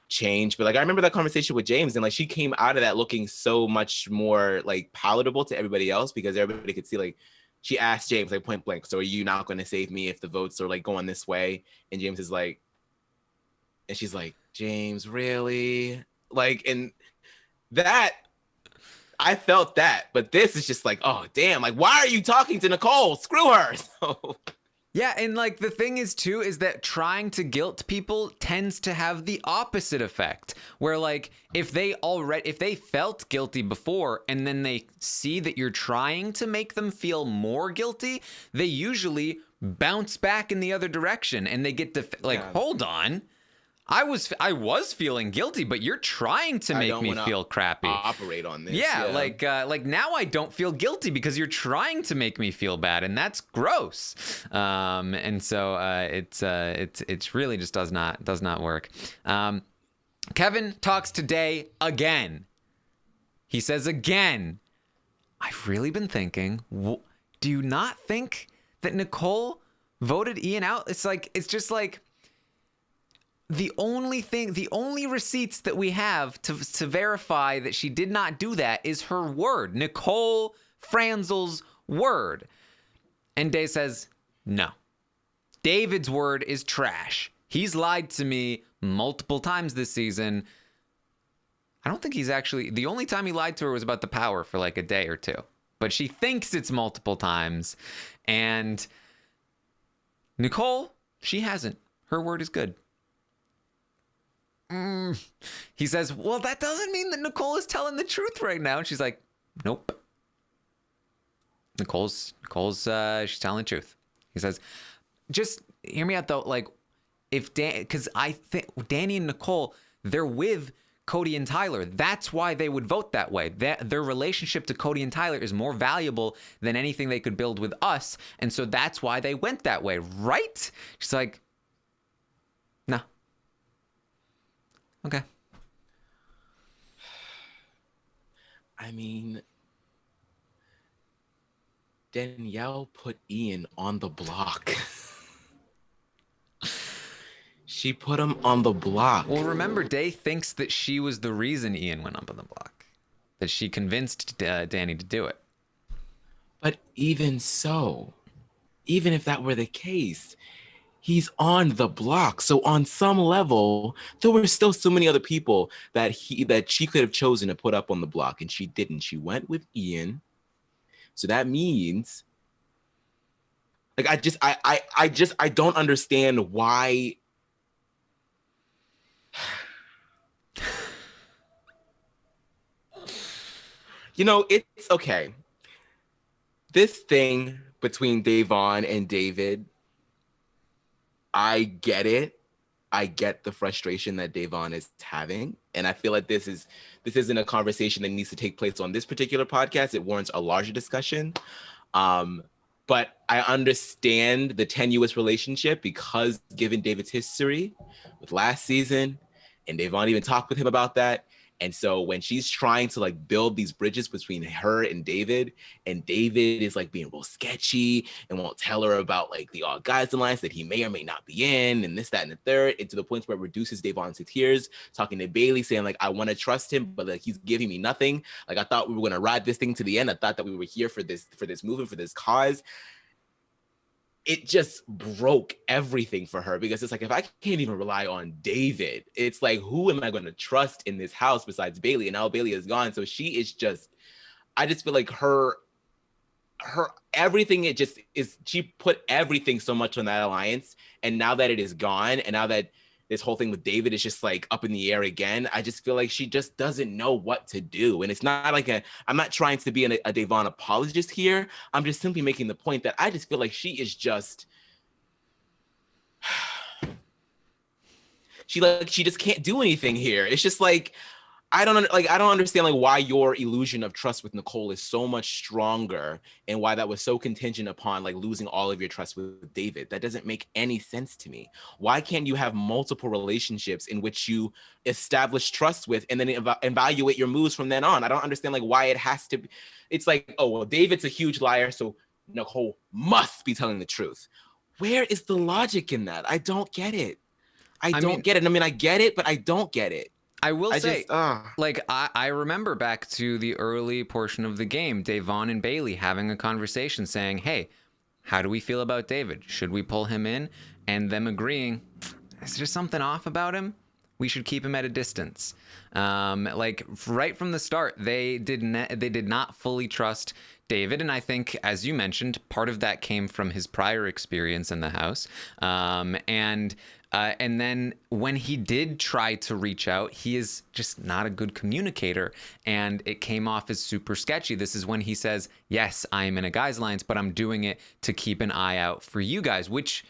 change. But like, I remember that conversation with James, and like, she came out of that looking so much more like palatable to everybody else, because everybody could see, like, she asked James like point blank, so are you not going to save me if the votes are like going this way? And James is like, and she's like, James, really? Like, and that, I felt that, but this is just like, oh damn, like, why are you talking to Nicole? Screw her. So Yeah, and like the thing is too is that trying to guilt people tends to have the opposite effect. Where like if they felt guilty before and then they see that you're trying to make them feel more guilty, they usually bounce back in the other direction and they get hold on. I was feeling guilty, but you're trying to make me feel crappy. Operate on this. Yeah, like now I don't feel guilty because you're trying to make me feel bad, and that's gross. And so it's really just does not work. Kevin talks today again. He says again, I've really been thinking. Do you not think that Nicole voted Ian out? It's just like. The only receipts that we have to verify that she did not do that is her word, Nicole Franzel's word. And Day says, no. David's word is trash. He's lied to me multiple times this season. I don't think he's actually... The only time he lied to her was about the power for like a day or two. But she thinks it's multiple times. And Nicole, she hasn't. Her word is good. He says, well, that doesn't mean that Nicole is telling the truth right now. And she's like, nope. Nicole's she's telling the truth. He says, just hear me out though. Like because I think Danny and Nicole, they're with Cody and Tyler. That's why they would vote that way. Their relationship to Cody and Tyler is more valuable than anything they could build with us. And so that's why they went that way. Right? She's like, no. Okay. I mean, Danielle put Ian on the block. She put him on the block. Well, remember, Day thinks that she was the reason Ian went up on the block. That she convinced Danny to do it. But even so, even if that were the case, he's on the block. So on some level, there were still so many other people that she could have chosen to put up on the block, and she didn't. She went with Ian. So that means, like, I don't understand why. You know, it's okay. This thing between Davon and David, I get it. I get the frustration that Davon is having. And I feel like this isn't a conversation that needs to take place on this particular podcast. It warrants a larger discussion. But I understand the tenuous relationship because given David's history with last season, and Davon even talked with him about that. And so when she's trying to like build these bridges between her and David is like being real sketchy and won't tell her about like the All Guys Alliance that he may or may not be in and this, that, and the third, and to the point where it reduces Davon to tears, talking to Bailey, saying like, I want to trust him, but like he's giving me nothing. Like I thought we were going to ride this thing to the end. I thought that we were here for this movement, for this cause. It just broke everything for her because it's like, if I can't even rely on David, it's like, who am I going to trust in this house besides Bailey? And now Bailey is gone. So she is just, I just feel like her everything, it just is, she put everything so much on that alliance. And now that it is gone, and now that this whole thing with David is just like up in the air again, I just feel like she just doesn't know what to do. And it's not like I'm not trying to be a Davon apologist here. I'm just simply making the point that I just feel like she is just, she just can't do anything here. It's just like, I don't understand like why your illusion of trust with Nicole is so much stronger and why that was so contingent upon like losing all of your trust with David. That doesn't make any sense to me. Why can't you have multiple relationships in which you establish trust with and then evaluate your moves from then on? I don't understand like why it has to be. It's like, oh, well, David's a huge liar, so Nicole must be telling the truth. Where is the logic in that? I don't get it. I don't get it. I mean, I get it, but I don't get it. I will say, I remember back to the early portion of the game, Davon and Bailey having a conversation saying, hey, how do we feel about David? Should we pull him in? And them agreeing, is there something off about him? We should keep him at a distance. Like right from the start, they did not fully trust David, and I think, as you mentioned, part of that came from his prior experience in the house. And then when he did try to reach out, he is just not a good communicator, and it came off as super sketchy. This is when he says, yes, I am in a guy's alliance, but I'm doing it to keep an eye out for you guys, which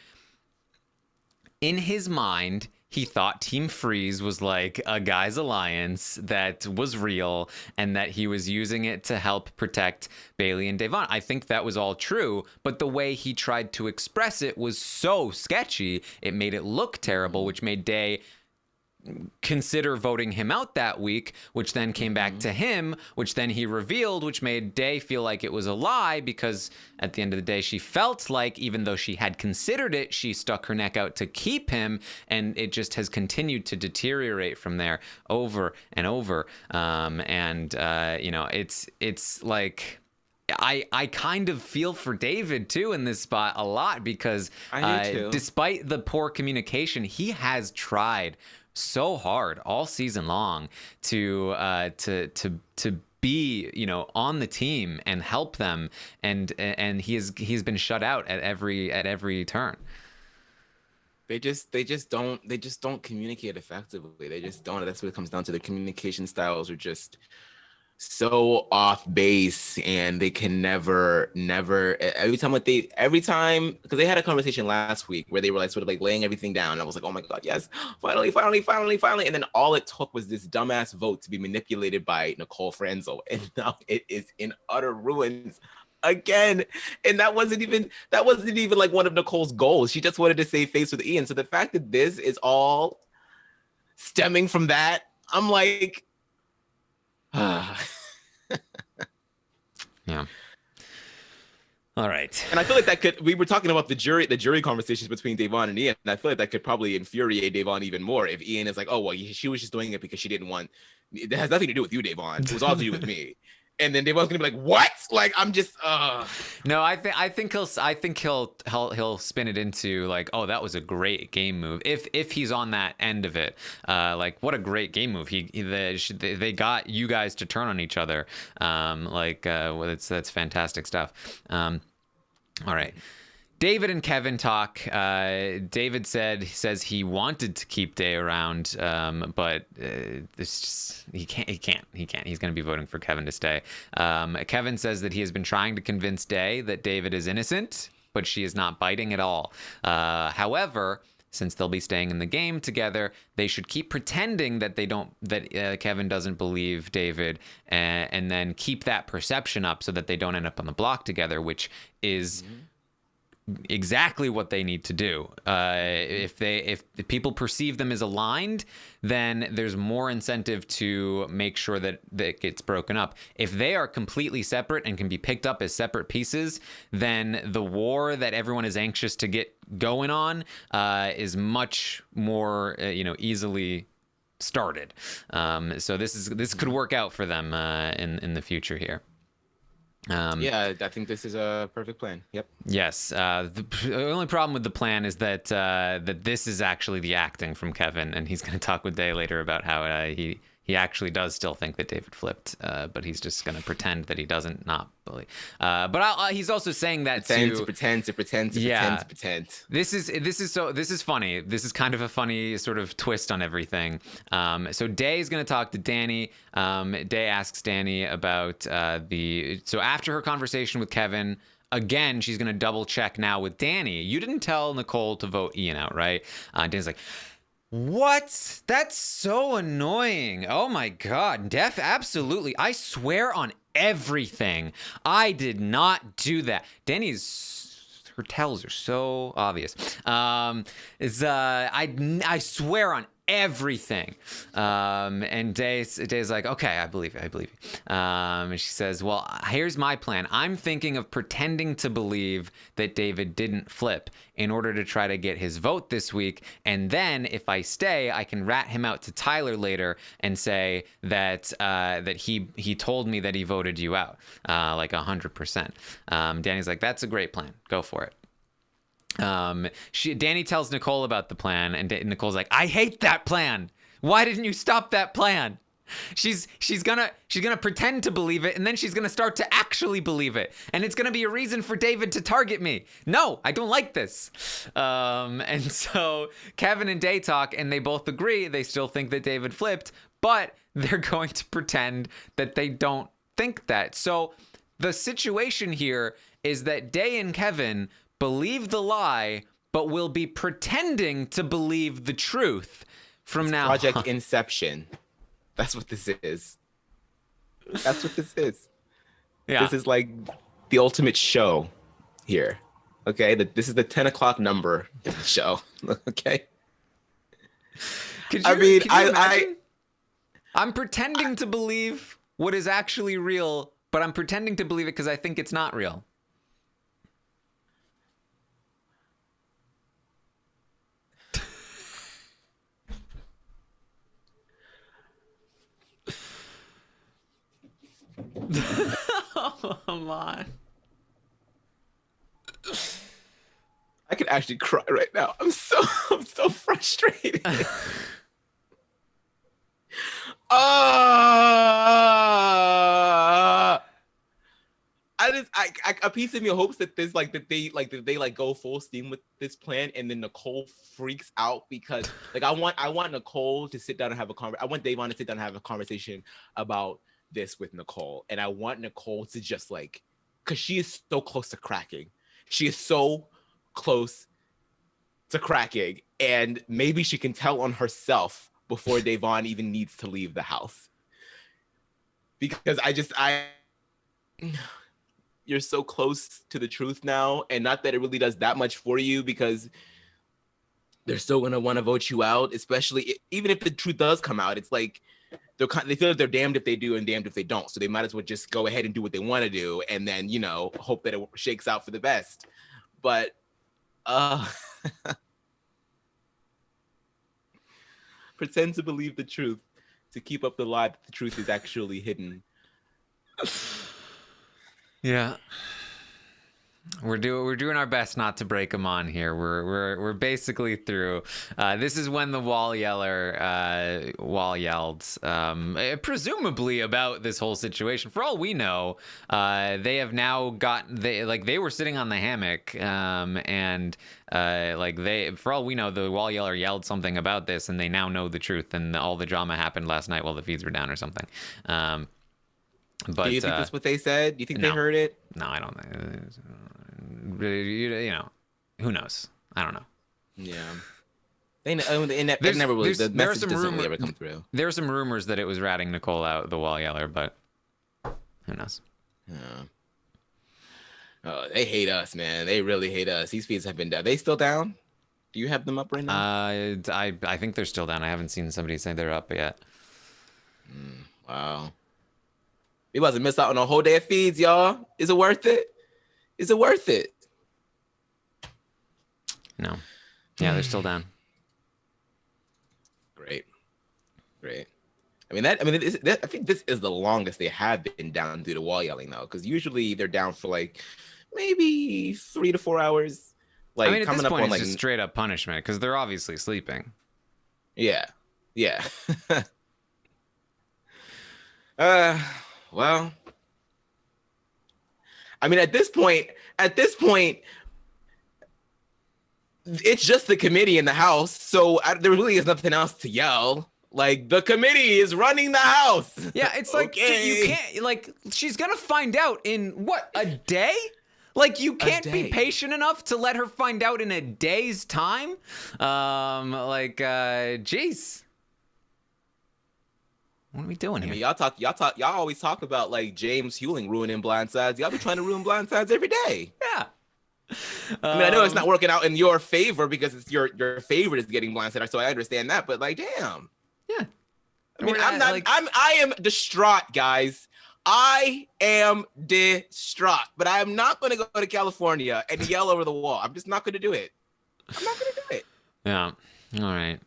in his mind, he thought Team Freeze was like a guy's alliance that was real and that he was using it to help protect Bailey and Devon. I think that was all true, but the way he tried to express it was so sketchy. It made it look terrible, which made Day consider voting him out that week, which then came back to him, which then he revealed, which made Day feel like it was a lie, because at the end of the day, she felt like even though she had considered it, she stuck her neck out to keep him, and it just has continued to deteriorate from there over and over. It's like, I kind of feel for David too in this spot a lot, because I do too. Despite the poor communication, he has tried so hard all season long to be, on the team and help them, and he's been shut out at every turn. They just don't communicate effectively. They just don't. That's what it comes down to. The communication styles are just so off base, and they can never every time because they had a conversation last week where they were like sort of like laying everything down, and I was like, oh my god, yes, finally, and then all it took was this dumbass vote to be manipulated by Nicole Franzel, and now it is in utter ruins again. And that wasn't even like one of Nicole's goals. She just wanted to save face with Ian. So the fact that this is all stemming from that, I'm like, yeah. All right. And I feel like we were talking about the jury conversations between Devon and Ian, and I feel like that could probably infuriate Devon even more if Ian is like, oh, well, she was just doing it because she didn't want, it has nothing to do with you, Devon. It was all to do with me. And then Devon's gonna be like, what? Like, I'm just No, I think he'll spin it into like, oh, that was a great game move. If he's on that end of it, like, what a great game move. They got you guys to turn on each other. That's fantastic stuff. All right. David and Kevin talk. David says he wanted to keep Day around, but he can't. He's going to be voting for Kevin to stay. Kevin says that he has been trying to convince Day that David is innocent, but she is not biting at all. However, since they'll be staying in the game together, they should keep pretending that Kevin doesn't believe David, and then keep that perception up so that they don't end up on the block together, which is exactly what they need to do. If the people perceive them as aligned, then there's more incentive to make sure that it gets broken up. If they are completely separate and can be picked up as separate pieces, then the war that everyone is anxious to get going on is much more easily started. So this could work out for them in the future here. Yeah, I think this is a perfect plan. Yep. Yes. The only problem with the plan is that this is actually the acting from Kevin, and he's going to talk with Day later about how he actually does still think that David flipped, but he's just going to pretend that he doesn't not believe. But he's also saying that to pretend. This is funny. This is kind of a funny sort of twist on everything. So Day is going to talk to Danny. Day asks Danny about so after her conversation with Kevin, again, she's going to double check now with Danny. You didn't tell Nicole to vote Ian out, right? Danny's like, what? That's so annoying. Oh my God. Absolutely. I swear on everything, I did not do that. Her tells are so obvious. I swear on everything. And Day's like, okay, I believe you. And she says, well, here's my plan. I'm thinking of pretending to believe that David didn't flip in order to try to get his vote this week. And then if I stay, I can rat him out to Tyler later and say that he told me that he voted you out, like 100%. Danny's like, that's a great plan. Go for it. Danny tells Nicole about the plan, and Nicole's like, I hate that plan. Why didn't you stop that plan? She's gonna pretend to believe it, and then she's gonna start to actually believe it, and it's gonna be a reason for David to target me. No, I don't like this. And so Kevin and Day talk, and they both agree. They still think that David flipped, but they're going to pretend that they don't think that. So the situation here is that Day and Kevin believe the lie, but will be pretending to believe the truth from now on. Project Inception. That's what this is. That's what this is. Yeah. This is like the ultimate show here. Okay. This is the 10 o'clock number in the show. Okay. Could you imagine? I'm pretending to believe what is actually real, but I'm pretending to believe it because I think it's not real. Oh, come on. I could actually cry right now. I'm so frustrated. A piece of me hopes that they go full steam with this plan, and then Nicole freaks out because I want Nicole to sit down and have a conversation. I want Davon to sit down and have a conversation about this with Nicole, and I want Nicole to just because she is so close to cracking. She is so close to cracking, and maybe she can tell on herself before Davon even needs to leave the house. Because you're so close to the truth now, and not that it really does that much for you, because they're still gonna want to vote you out, especially even if the truth does come out. It's like they feel like they're damned if they do and damned if they don't. So they might as well just go ahead and do what they want to do, and then hope that it shakes out for the best. But pretend to believe the truth to keep up the lie that the truth is actually hidden. Yeah. We're doing our best not to break them on here. We're basically through. This is when the wall yelled, presumably about this whole situation. For all we know, they have now they were sitting on the hammock, for all we know, the wall yeller yelled something about this, and they now know the truth, and all the drama happened last night while the feeds were down or something. But do you think that's what they said? Do you think they heard it? No, I don't think. Who knows? I don't know. Yeah. It never really, the message doesn't really ever come through. There are some rumors that it was ratting Nicole out, the wall yeller, but who knows? Yeah. Oh, they hate us, man. They really hate us. These feeds have been down. They still down? Do you have them up right now? I think they're still down. I haven't seen somebody say they're up yet. Wow. We wasn't miss out on a whole day of feeds, y'all. Is it worth it? Is it worth it? No. Yeah, they're still down. Great. I think this is the longest they have been down due to wall yelling, though, because usually they're down for maybe 3 to 4 hours. At this point, it's just straight up punishment because they're obviously sleeping. Yeah. Well, at this point, it's just the committee in the House, so there really is nothing else to yell. The committee is running the House. Yeah, it's you can't, she's gonna find out in what, a day? You can't be patient enough to let her find out in a day's time? Jeez. What are we doing here? Y'all always talk about James Hewling ruining Blindsides. Y'all be trying to ruin Blindsides every day. Yeah. I know it's not working out in your favor because it's your favorite is getting Blindsided, so I understand that. But damn. Yeah. I am distraught, guys. I am distraught. But I am not going to go to California and yell over the wall. I'm just not going to do it. I'm not going to do it. Yeah. All right.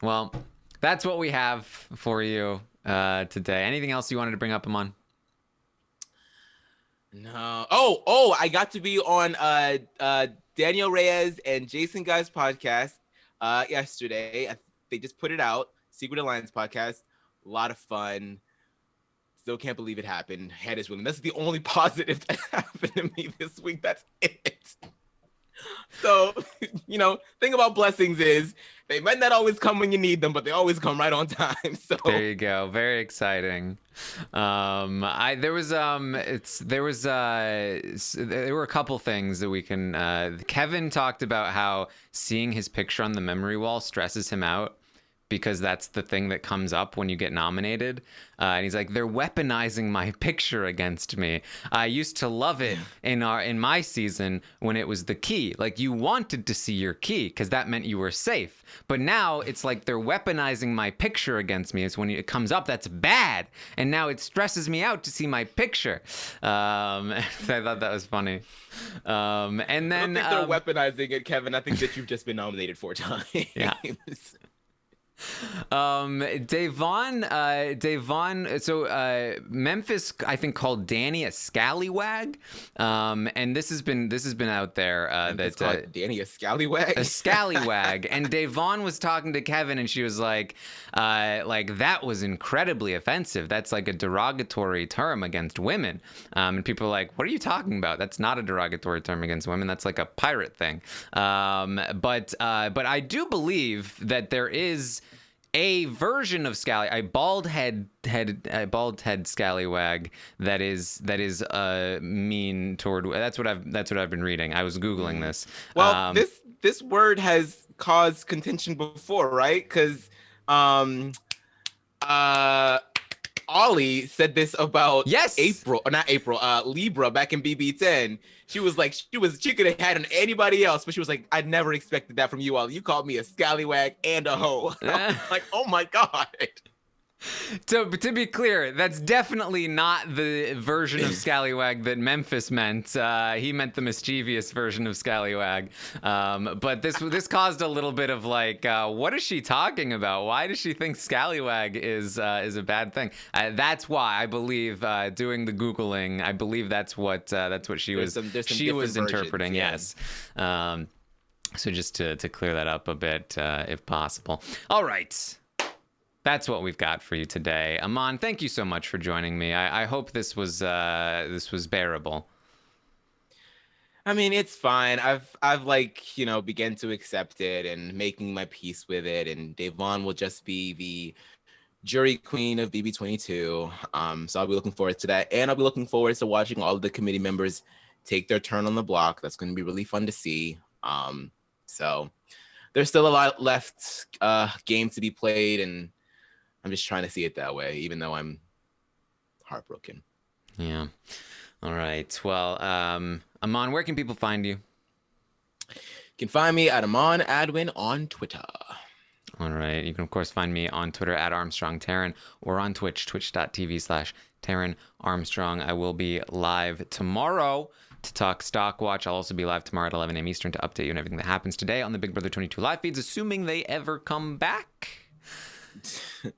Well, that's what we have for you today. Anything else you wanted to bring up, Aman? No. Oh, I got to be on Daniel Reyes and Jason Guy's podcast yesterday. They just put it out, Secret Alliance podcast. A lot of fun. Still can't believe it happened. Head is willing. That's the only positive that happened to me this week. That's it. So, thing about blessings is they might not always come when you need them, but they always come right on time. So there you go. Very exciting. There were a couple things that we can. Kevin talked about how seeing his picture on the memory wall stresses him out, because that's the thing that comes up when you get nominated. And he's like, they're weaponizing my picture against me. I used to love it in my season when it was the key. Like, you wanted to see your key because that meant you were safe. But now it's like they're weaponizing my picture against me. It's when it comes up, that's bad. And now it stresses me out to see my picture. I thought that was funny. And then I don't think they're weaponizing it, Kevin. I think that you've just been nominated 4 times. Yeah. Devon, so Memphis, I think, called Danny a scallywag, and this has been out there that Danny a scallywag, and Devon was talking to Kevin, and she was like that was incredibly offensive. That's like a derogatory term against women, and people are like, what are you talking about? That's not a derogatory term against women. That's like a pirate thing. But I do believe that there is a version of a bald head scallywag that is mean toward. That's what I've been reading. I was Googling this. Well, this word has caused contention before, right? Because Ollie said this about Libra back in BB10. She was like, she could have had anybody else, but she was like, I never expected that from you, Ollie. You called me a scallywag and a hoe. Like, oh my God. So, to be clear, that's definitely not the version of scallywag that Memphis meant. He meant the mischievous version of scallywag. But this caused a little bit of like, what is she talking about? Why does she think scallywag is a bad thing? That's why I believe, doing the Googling, I believe that's what she was interpreting. Versions, yeah. Yes. So just to clear that up a bit, if possible. All right. That's what we've got for you today. Aman, thank you so much for joining me. I hope this was bearable. I mean, it's fine. I've begun to accept it and making my peace with it. And Devon will just be the jury queen of BB22. So I'll be looking forward to that. And I'll be looking forward to watching all of the committee members take their turn on the block. That's going to be really fun to see. So there's still a lot left game to be played, and I'm just trying to see it that way, even though I'm heartbroken. Yeah. All right. Well, Aman, where can people find you? You can find me at Aman Adwin on Twitter. All right. You can, of course, find me on Twitter at ArmstrongTaryn, or on Twitch, twitch.tv/Taryn Armstrong. I will be live tomorrow to talk Stock Watch. I'll also be live tomorrow at 11 a.m. Eastern to update you on everything that happens today on the Big Brother 22 live feeds, assuming they ever come back.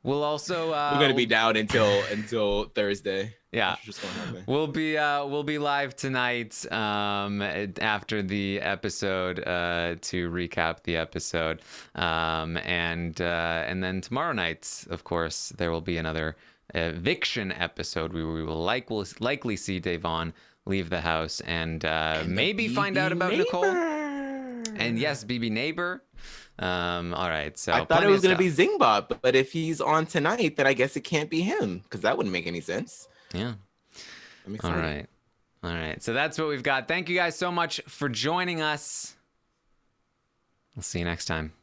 We'll also we're gonna be down until Thursday. Yeah, we'll be live tonight after the episode to recap the episode, and then tomorrow night, of course, there will be another eviction episode where we will likely see Devon leave the house and maybe find out about Nicole. And yes, BB neighbor. All right, so I thought it was going to be Zingbot, but if he's on tonight, then I guess it can't be him, because that wouldn't make any sense. Yeah. I'm excited. All right. So that's what we've got. Thank you guys so much for joining us. We'll see you next time.